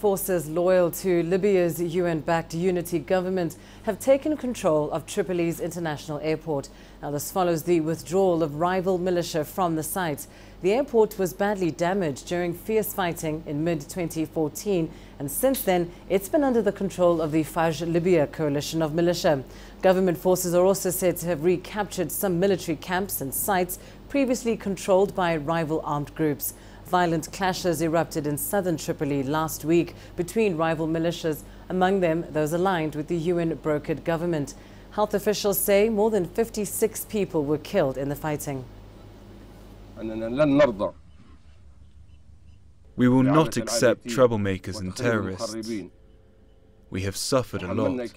forces loyal to Libya's UN-backed unity government have taken control of Tripoli's International Airport. Now, this follows the withdrawal of rival militia from the site. The airport was badly damaged during fierce fighting in mid-2014, and since then, it's been under the control of the Fajr Libya coalition of militia. Government forces are also said to have recaptured some military camps and sites previously controlled by rival armed groups. Violent clashes erupted in southern Tripoli last week between rival militias, among them those aligned with the UN-brokered government. Health officials say more than 56 people were killed in the fighting. We will not accept troublemakers and terrorists. We have suffered a lot,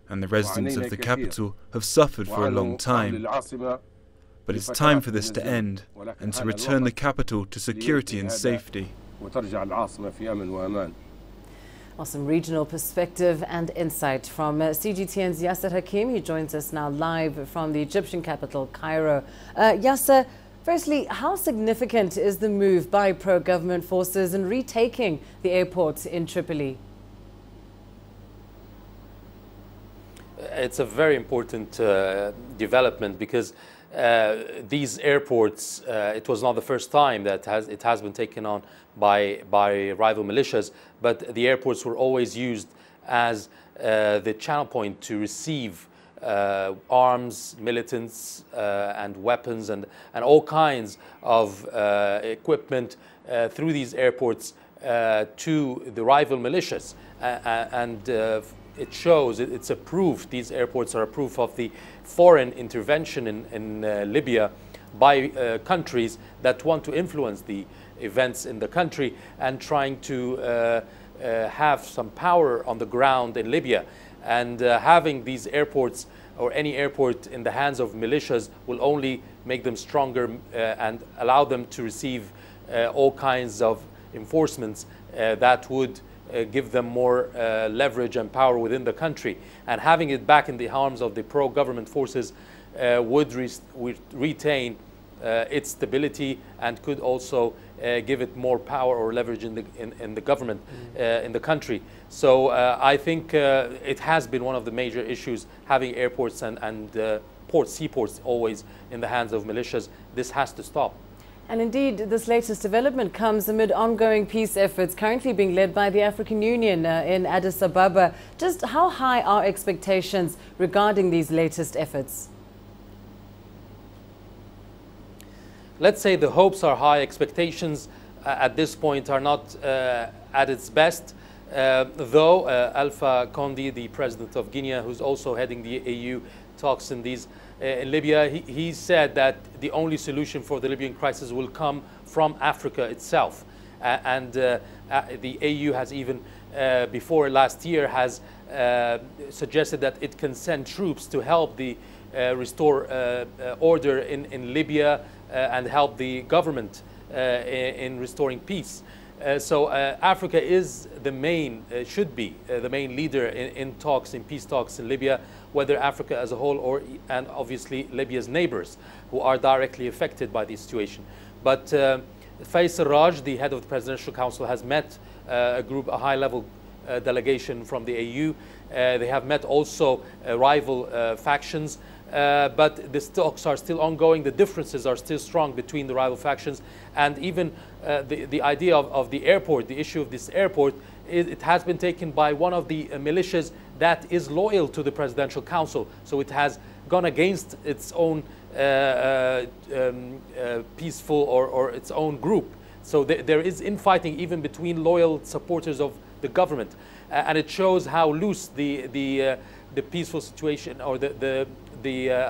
and the residents of the capital have suffered for a long time. But it's time for this to end and to return the capital to security and safety. Some regional perspective and insight from CGTN's Yasser Hakim. He joins us now live from the Egyptian capital, Cairo. Yasser, firstly, how significant is the move by pro-government forces in retaking the airport in Tripoli? It's a very important development because these airports, it was not the first time that it has been taken on by rival militias, but the airports were always used as the channel point to receive arms, militants, and weapons, and all kinds of equipment through these airports to the rival militias. It shows, it's a proof, these airports are a proof of the foreign intervention in Libya by countries that want to influence the events in the country and trying to have some power on the ground in Libya. And having these airports or any airport in the hands of militias will only make them stronger and allow them to receive all kinds of enforcements that would give them more leverage and power within the country. And having it back in the arms of the pro-government forces would retain its stability and could also give it more power or leverage in the government, in the country. So I think it has been one of the major issues, having airports and seaports always in the hands of militias. This has to stop. And indeed, this latest development comes amid ongoing peace efforts currently being led by the African Union in Addis Ababa. Just how high are expectations regarding these latest efforts? Let's say the hopes are high. Expectations at this point are not at its best, though Alpha Conde, the president of Guinea, who's also heading the AU talks in Libya, he said that the only solution for the Libyan crisis will come from Africa itself. And the AU has even, before last year, has suggested that it can send troops to help restore order in Libya and help the government in restoring peace. So Africa is the main, should be the main leader in talks, in peace talks in Libya, whether Africa as a whole and obviously Libya's neighbors who are directly affected by the situation. But Fajr Raj, the head of the Presidential Council, has met a high-level delegation from the AU. They have met also rival factions. But the talks are still ongoing. The differences are still strong between the rival factions, and even the idea of the airport, the issue of this airport, it has been taken by one of the militias that is loyal to the Presidential Council. So it has gone against its own peaceful or its own group. So there is infighting even between loyal supporters of the government, and it shows how loose the peaceful situation or the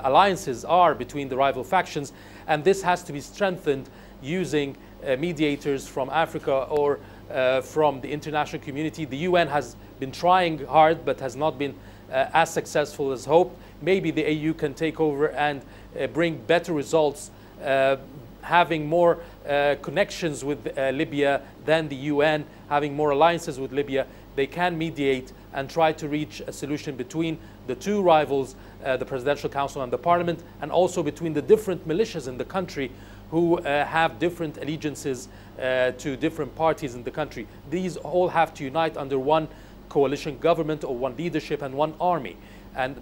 alliances are between the rival factions, and this has to be strengthened using mediators from Africa or from the international community. The UN has been trying hard but has not been as successful as hoped. Maybe the AU can take over and bring better results, having more connections with Libya than the UN, having more alliances with Libya. They can mediate and try to reach a solution between the two rivals, the Presidential Council and the Parliament, and also between the different militias in the country who have different allegiances to different parties in the country. These all have to unite under one coalition government or one leadership and one army. And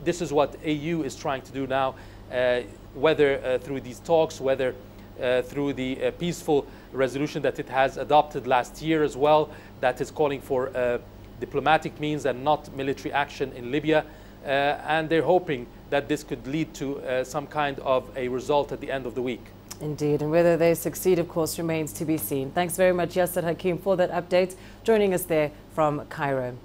this is what AU is trying to do now, whether through these talks, whether through the peaceful resolution that it has adopted last year as well, that is calling for diplomatic means and not military action in Libya. And they're hoping that this could lead to some kind of a result at the end of the week. Indeed, and whether they succeed, of course, remains to be seen. Thanks very much, Yasser Hakim, for that update, joining us there from Cairo.